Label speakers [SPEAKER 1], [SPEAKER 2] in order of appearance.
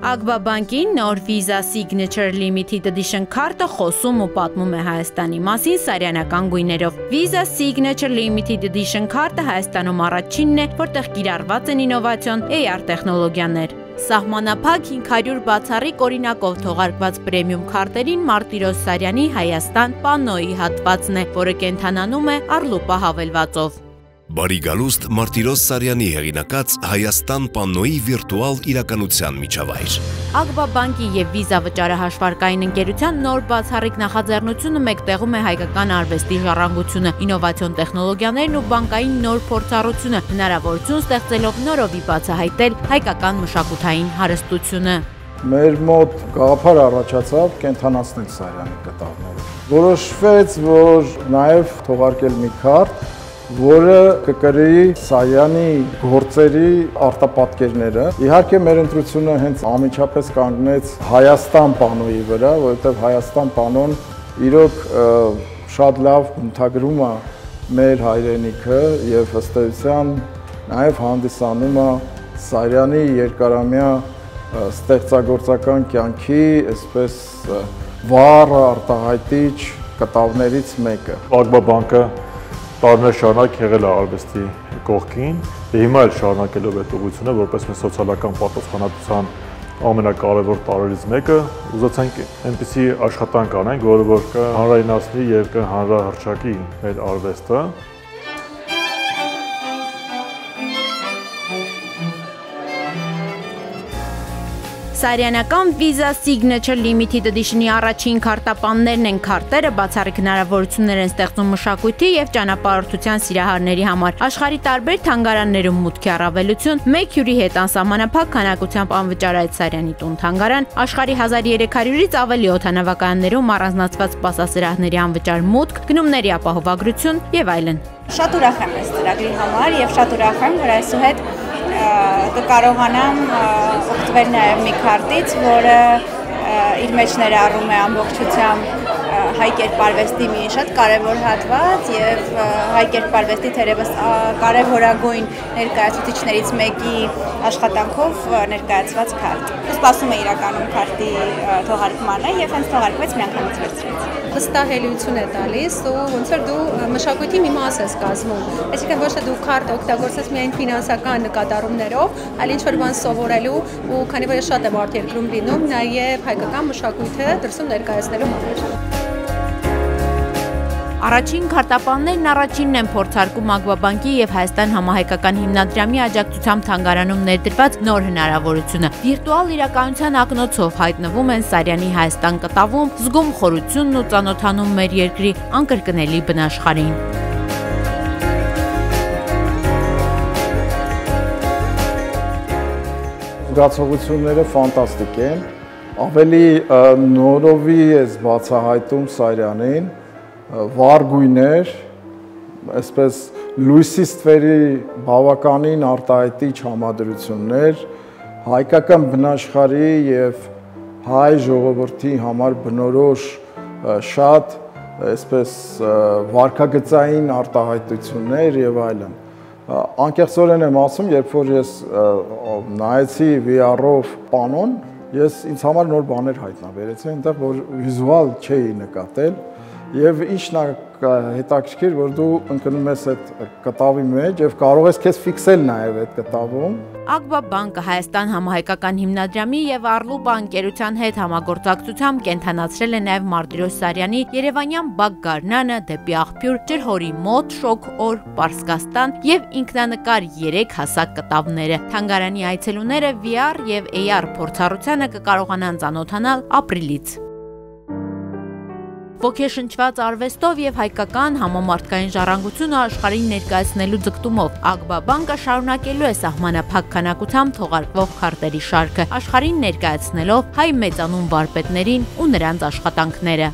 [SPEAKER 1] Ագբա բանկի նոր Visa Signature Limited Edition քարտը խոսում ու պատմում է Հայաստանի մասին սարյանական գույներով։ Visa Signature Limited Edition քարտը Հայաստանում առաջինն է, որտեղ կիրառված են ինովացիոն AR տեխնոլոգիաներ։ Սահմանափակ 500 բացառիկ օրինակով թողարկված պրեմիում քարտերին Մարտիրոս Սարյանի Հայաստան պանոյի հատվածն է, որը կենթանանում է առլուպա հավելվածով։
[SPEAKER 2] Բարի գալուստ Մարտիրոս Սարյանի հեղինակած Հայաստան պանոյի վիրտուալ իրականության միջավայր։
[SPEAKER 1] Ագբա բանկի և Visa վճարահաշվարկային ընկերության նոր բացառիկ նախաձեռնությունը մեկտեղում է հայկական արվեստի ժառանգությունը, ինովացիոն տեխնոլոգիաներն ու բանկային նոր փորձառությունը, հնարավորություն ստեղծելով նորովի բացահայտել հայկական մշակութային հարստությունը։
[SPEAKER 3] Մեր մոտ գաղափար առաջացավ կենթանացնել Սարյանի կտավները։ Որոշվեց, որ նաև թողարկել մի քարտ, որը կկրի Սարյանի գործերի արտապատկերները։ Իհարկե մեր ընտրությունը հենց անմիջապես կանգնեց Հայաստան պանոյի վրա, որովհետև Հայաստան պանոն իրոք շատ լավ բնութագրում է մեր հայրենիքը եւ ըստ էության նաև հանդիսանում է Սարյանի երկարամյա ստեղծագործական կյանքի, այսպես վառ արտահայտիչ կտավներից մեկը։
[SPEAKER 4] Ագբա բանկը տարիներ շարունակ եղել է արվեստի կողքին, հիմա էլ շարունակելով այդ ուղղությունը, որպես մեր սոցիալական պատասխանատվության ամենակարևոր տարրերից մեկը, ուզեցանք այնպիսի աշխատանք անենք, որը որ կհանրայնացնի եւ կհանրահռչակի մեր արվեստը։
[SPEAKER 1] Սարյանական Visa Signature Limited Edition-ի առաջին քարտապաններն են քարտերը, բացառիկ հնարավորություններ են ստեղծում մշակույթի եւ ճանապարհորդության սիրահարների համար։ Աշխարհի տարբեր թանգարաններում մուտքի առավելություն, մեկ հյուրի հետ անսահմանափակ քանակությամբ անվճար այդ Սարյանի տուն-թանգարան, աշխարհի 1300-ից ավելի օդանավակայաններում առանձնացված սպասասրահների անվճար մուտք, գնումների ապահովագրություն եւ այլն։
[SPEAKER 5] Շատ ուրախ եմ այս ծրագրի համար եւ շատ ուրախ եմ, որ այսուհետ կկարողանամ օգտվել նաև մի քարտից, որը իր մեջ ներառում է ամբողջությամբ հայ կերպարվեստի մի շատ կարևոր հատված եւ հայ կերպարվեստի թերևս կարևորագույն ներկայացուցիչներից մեկի աշխատանքով ներկայացված քարտ։ Սպասում է իրականում քարտի թողարկմանը եւ հենց թողարկվեց միանգամից վերցրեց։
[SPEAKER 6] Վստահելիություն է տալիս ու ոնց որ դու մշակույթի մի մաս ես կազմում։ Այսինքն ոչ թե դու քարտ օգտագործես միայն ֆինանսական նկատառումներով, այլ ինչ-որ բան սովորելու ու քանի որ ես շատ եմ արտերկրում լինում, նաև հայկական մշակույթը դրսում ներկայացնելու համար։
[SPEAKER 1] Առաջին քարտապաններն առաջինն են փորձարկում Ագբա բանկի եւ Հայաստան համահայկական հիմնադրամի աջակցությամբ թանգարանում ներդրված նոր հնարավորությունը։ Վիրտուալ իրականության ակնոցով հայտնվում են Սարյանի Հայաստան կտավում, զգում խորությունն ու ծանոթանում մեր երկրի անկրկնելի բնաշխարհին։
[SPEAKER 3] Զգացողությունները ֆանտաստիկ են, ավելի նորովի ես բացահայտում Սարյանին, վառ գույներ, այսպես լույսի ստվերի բավականին արտահայտիչ համադրություններ, հայկական բնաշխարհի եւ հայ ժողովրդի համար բնորոշ շատ այսպես վարքագծային արտահայտություններ եւ այլն։ Անկեղծորեն եմ ասում, երբ որ ես նայեցի VR-ով պանոն, ես ինձ համար նոր բաներ հայտնաբերեցի, այնտեղ որ վիզուալ չէի նկատել։ Եվ ինչն է հետաքրքիր, որ դու ընկնում ես այդ կտավի մեջ եւ կարող ես քեզ ֆիքսել նաեւ այդ կտավում։
[SPEAKER 1] Ագբա բանկը Հայաստան համահայկական հիմնադրամի եւ Առլուպա ընկերության հետ համագործակցությամբ կենթանացրել է նաեւ Մարտիրոս Սարյանի Երևանյան Բակ Գարնանը դեպի աղբյուր Ջրհորի մոտ Շոկ օր Պարսկաստան եւ ինքնանկար 3 հասակ կտավները։ Թանգարանի այցելուները VR եւ AR փորձառությանը կկարողանան ծանոթանալ ապրիլից։ Ոգեշնչված արվեստով եւ հայկական համամարտկային ժառանգությունը աշխարհին ներկայացնելու ձգտումով Ագբա բանկը շարունակելու է սահմանափակ քանակությամբ թողարկվող քարտերի շարքը, աշխարհին ներկայացնելով հայ մեծանուն վարպետներին ու նրանց աշխատանքները։